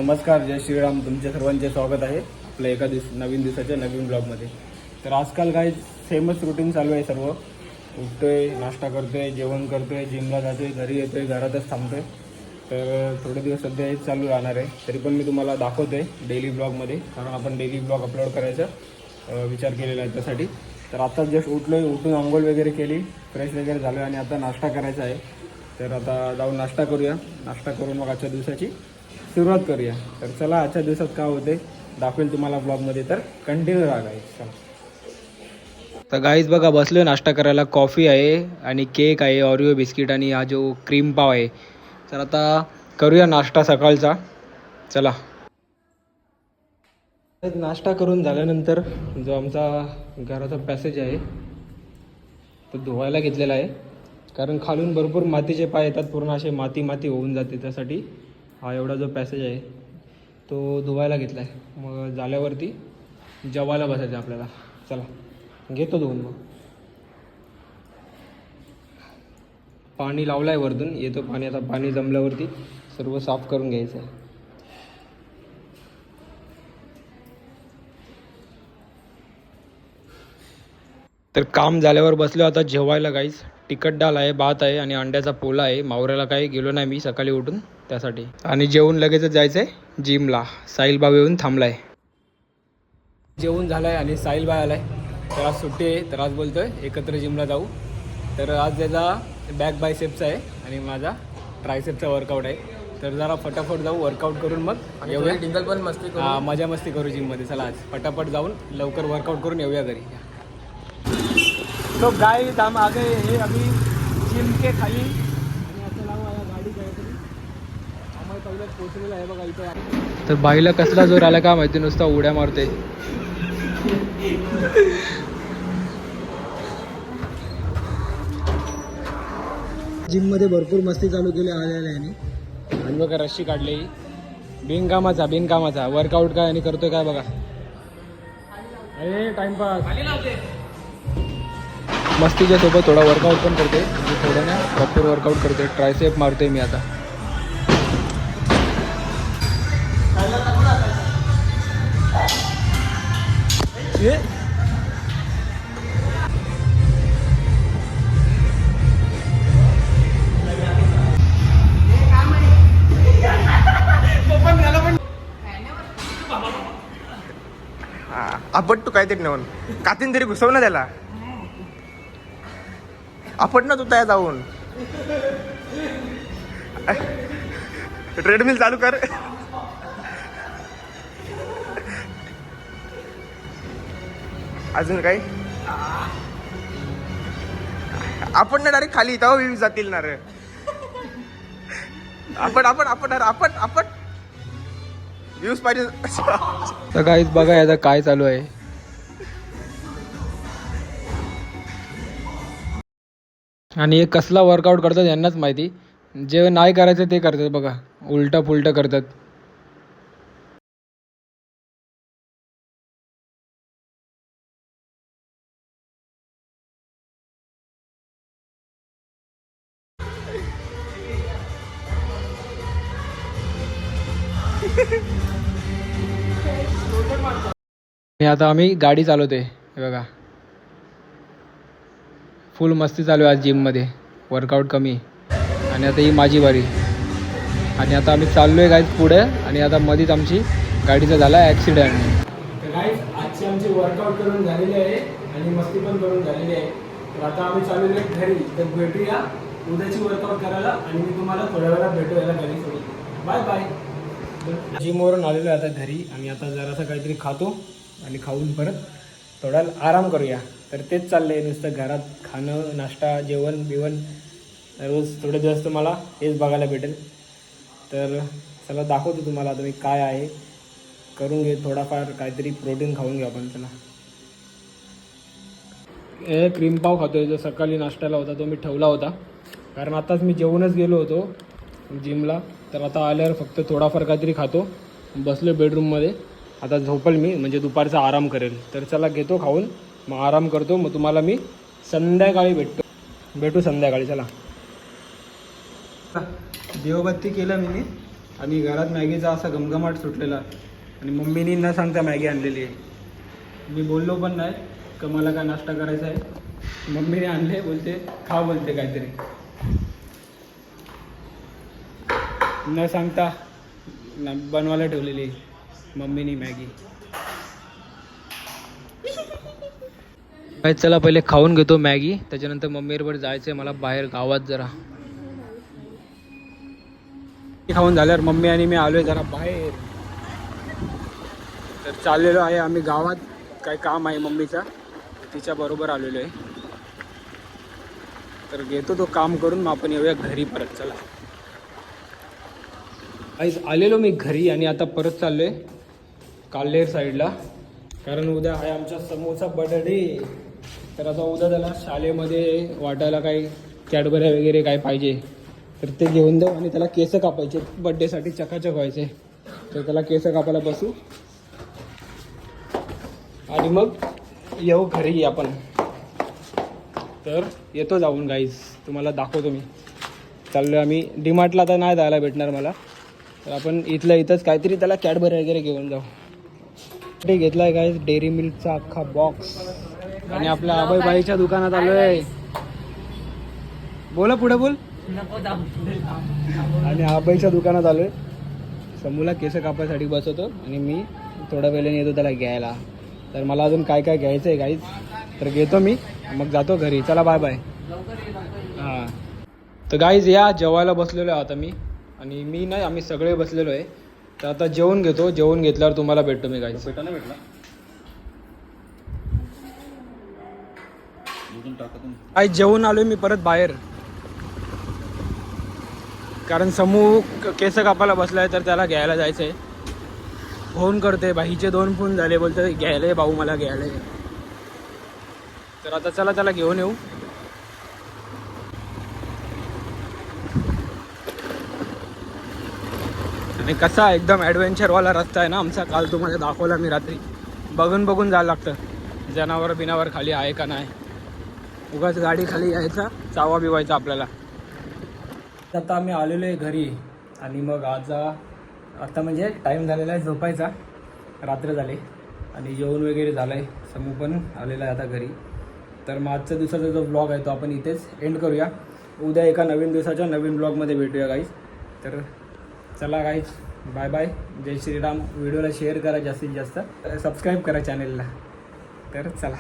नमस्कार, जय श्रीराम. तुमच्या सर्वांचे स्वागत आहे आपल्या एका नवीन दिवसाच्या नवीन ब्लॉगमध्ये. तर आजकाल काय सेमच रुटीन चालू आहे. सर्व उठतोय, नाश्ता करतोय, जेवण करतोय, जिमला जातोय, घरी येतोय, घरातच थांबतोय. तर थोडे दिवस सध्या हेच चालू राहणार आहे. तरी पण मी तुम्हाला दाखवतोय डेली ब्लॉगमध्ये, कारण आपण डेली ब्लॉग अपलोड करायचा विचार केलेला आहे त्यासाठी. तर आत्ताच जस्ट उठून आंघोळ वगैरे केली, फ्रेश वगैरे झालो आणि आता नाश्ता करायचा आहे. तर आता जाऊन नाश्ता करूया. नाश्ता करून मग आजच्या दिवसाची सुरुवात करूया. तर चला, आजच्या दिवसात काय होते दाखवेल तुम्हाला ब्लॉगमध्ये, तर कंटिन्यू राहा गाईज. चला. तर गाईज बघा, बसलो नाश्ता करायला. कॉफी आहे आणि केक आहे, ऑरिओ बिस्किट आणि हा जो क्रीम पाव आहे. तर आता करूया नाश्ता सकाळचा. चला. नाश्ता करून झाल्यानंतर जो आमचा घराचा पॅसेज आहे तो धुवायला घेतलेला आहे, कारण खालून भरपूर मातीचे पाय येतात, पूर्ण असे माती होऊन जाते. त्यासाठी हा एवढा जो पॅसेज आहे तो धुवायला घेतला आहे. मग झाल्यावरती जेवायला बसायचं आपल्याला. चला, घेतो धुवून. मग पाणी लावलं आहे वरतून, येतो पाणी. आता पाणी जमल्यावरती सर्व साफ करून घ्यायचं आहे. तर काम झाल्यावर बसलो आता जेवायला गाईज. तिखट डाळ आहे, भात आहे आणि अंड्याचा पोला आहे. मावऱ्याला काही गेलो नाही मी सकाळी उठून त्यासाठी. आणि जेवून लगेचच जायचं आहे जिमला. साहिलबाब येऊन थांबला आहे. जेवून झालं आहे आणि साहिलबाई आला आहे. तर आज सुट्टी आहे, तर आज बोलतो आहे एकत्र जिमला जाऊ. तर आज त्याचा बॅक बायसेप्सचा आहे आणि माझा ट्रायसेपचा वर्कआउट आहे. तर जरा फटाफट जाऊ, वर्कआउट करून मग येऊया. डिंगल पण मस्ती मजा मस्ती करू जिममध्ये. चला, आज फटाफट जाऊन लवकर वर्कआउट करून येऊया घरी. तो गाइस हम आ गए हे अभी जिम के खाली आणि आता लावू आया गाडी काहीतरी आम्हाला पहिलं पोचलेलं आहे बघा इथं. तर बाईला कसला जोर आला का माहिती, नुसता उड्या मारते. जिममध्ये भरपूर मस्ती चालू केली आलेल्या आणि बघा रस्सी काढली बिनकामाचा वर्कआउट काय आणि करतोय काय बघा. अरे टाइमपास मस्तीच्या सोबत थोडा वर्कआउट पण करते, म्हणजे थोडं ना प्रॉपर वर्कआउट करते. ट्रायसेप मारतोय मी आता. आपण तू काहीतरी नेऊन कातीन तरी घुसव ना त्याला. आपण ना तू त्या जाऊन ट्रेडमिल चालू कर. अजून काही आपण ना डायरेक्ट खाली तेव्हा व्ह्यूज जातील ना रे. आपण व्ह्यूज पाहिजे. तर गाईज बघा याचा काय चालू आहे. आणि हे कसला वर्कआउट करतात यांनाच माहिती. जे नाही करायचं ते करतात बघा, उलटं पुलटं करतात. आणि आता आम्ही गाडी चालवतोय हे बघा. फुल मस्ती चालू आहे आज जिममध्ये. वर्कआउट कमी आणि आता ही माझी बारी. आणि आता आम्ही चाललो आहे गाईज पुढे. आणि आता मध्येच आमची गाडीचा झाला ॲक्सिडेंट. तर गाईज आजची आमची वर्कआउट करून झालेली आहे आणि मस्ती पण करून झालेली आहे. तर आता आम्ही चाललेलो आहे घरी. तर भेटूया उद्याची वर्कआउट करायला आणि मी तुम्हाला थोड्या वेळात भेटूया घरी. थोडी बाय बाय. जिमवरून आलेलो आहे आता घरी आणि आता जरासा काहीतरी खातो आणि खाऊन परत थोडा आराम करूया. तर तेच चाललं आहे, नुसतं घरात खाणं, नाश्ता, जेवण बिवण. रोज थोडे दिवस तुम्हाला हेच बघायला भेटेल. तर चला दाखवतो तुम्हाला आता मी काय आहे. करून घे थोडाफार काहीतरी प्रोटीन खाऊन घ्या आपण. चला, हे क्रीम पाव खातोय. जो सकाळी नाश्त्याला होता तो मी ठेवला होता, कारण आताच मी जेवूनच गेलो होतो जिमला. तर आता आल्यावर फक्त थोडाफार काहीतरी खातो, बसलो बेडरूममध्ये. आता झोपल मी, म्हणजे दुपारचा आराम करेल. तर चला घेतो खाऊन, मग आराम करतो. मग तुम्हाला मी संध्याकाळी भेटू संध्याकाळी. चला, देवबत्ती केलं मी आणि घरात मॅगीचा असा घमघमाट सुटलेला आणि मम्मीनी न सांगता मॅगी आणलेली आहे. मी बोललो पण नाही का मला काय नाश्ता करायचा आहे. मम्मीने आणले, बोलते खा, बोलते काहीतरी न सांगता बनवायला ठेवलेली मम्मीनी मॅगी. चला पहिले खाऊन घेतो मॅगी, त्याच्यानंतर मम्मीबरोबर जायचं आहे मला बाहेर गावात जरा. खाऊन झाल्यावर मम्मी आणि मी आलोय जरा बाहेर. तर चाललेलो आहे आम्ही गावात, काय काम आहे मम्मीचा, तिच्या बरोबर आलेलो आहे. तर घेतो तो काम करून मग आपण येऊया घरी परत. चला आलेलो मी घरी आणि आता परत चाललोय काल्हेर साईडला, कारण उद्या आहे आमच्या समोसा बर्थडे. तर आता उद्या त्याला शाळेमध्ये वाटायला काही कॅडबऱ्या वगैरे काय पाहिजे तर ते घेऊन जाऊ आणि त्याला केस कापायचे बड्डेसाठी, चकाचक व्हायचे. तर त्याला केस कापायला बसू आणि मग येऊ घरी आपण. तर येतो जाऊन गाईज, तुम्हाला दाखवतो मी. चाललो आम्ही डीमार्टला, आता नाही जायला भेटणार मला, तर आपण इथल्या इथंच काहीतरी त्याला कॅडबरी वगैरे घेऊन जाऊ. ते घेतला आहे गाईज डेअरी मिल्कचा अख्खा बॉक्स आणि आपल्या आबाईबाईच्या दुकानात आलो आहे. बोला पुढे बोल. आणि आबाईच्या दुकानात आलोय. समूला केस कापायसाठी बसवतो आणि मी थोड्या वेळेने येतो त्याला घ्यायला. तर मला अजून काय काय घ्यायचं आहे गाईज, तर घेतो मी, मग जातो घरी. चला बाय बाय. हां तर गाईज या जेवायला बसलेलो आहे आता मी, आणि मी नाही आम्ही सगळे बसलेलो आहे. तर आता जेवण घेतो, जेवण घेतल्यावर तुम्हाला भेटतो मी गाईज. भेटा ना भेटला आई जेवून आलोय मी परत बाहेर, कारण समूह केस कापायला बसलाय तर त्याला घ्यायला जायचं आहे. फोन करते, बाईचे 2 फोन झाले, बोलते घ्यायला आहे भाऊ, मला घ्यायला आहे. तर आता चला त्याला घेऊन येऊ. आणि कसा एकदम ॲडव्हेंचरवाला रस्ता आहे ना आमचा, काल तुम्हाला दाखवला मी रात्री. बघून बघून जायला लागतं, जनावर बिनावर खाली आहे का नाही, उगाच गाडी खाली यायचा चावा बिवायचा आपल्याला. आता आम्ही आलेलो आहे घरी आणि मग आता म्हणजे टाईम झालेला आहे झोपायचा, रात्र झाले आणि जेवण वगैरे झालं आहे. समूह पण आलेला आहे आता घरी. तर मग आजच्या दिवसाचा जो ब्लॉग आहे तो आपण इथेच एंड करूया. उद्या एका नवीन दिवसाच्या नवीन ब्लॉगमध्ये भेटूया गाईज. तर चला गाईज, बाय बाय, जय श्रीराम. व्हिडिओला शेअर करा जास्तीत जास्त, सबस्क्राईब करा चॅनेलला. तर चला.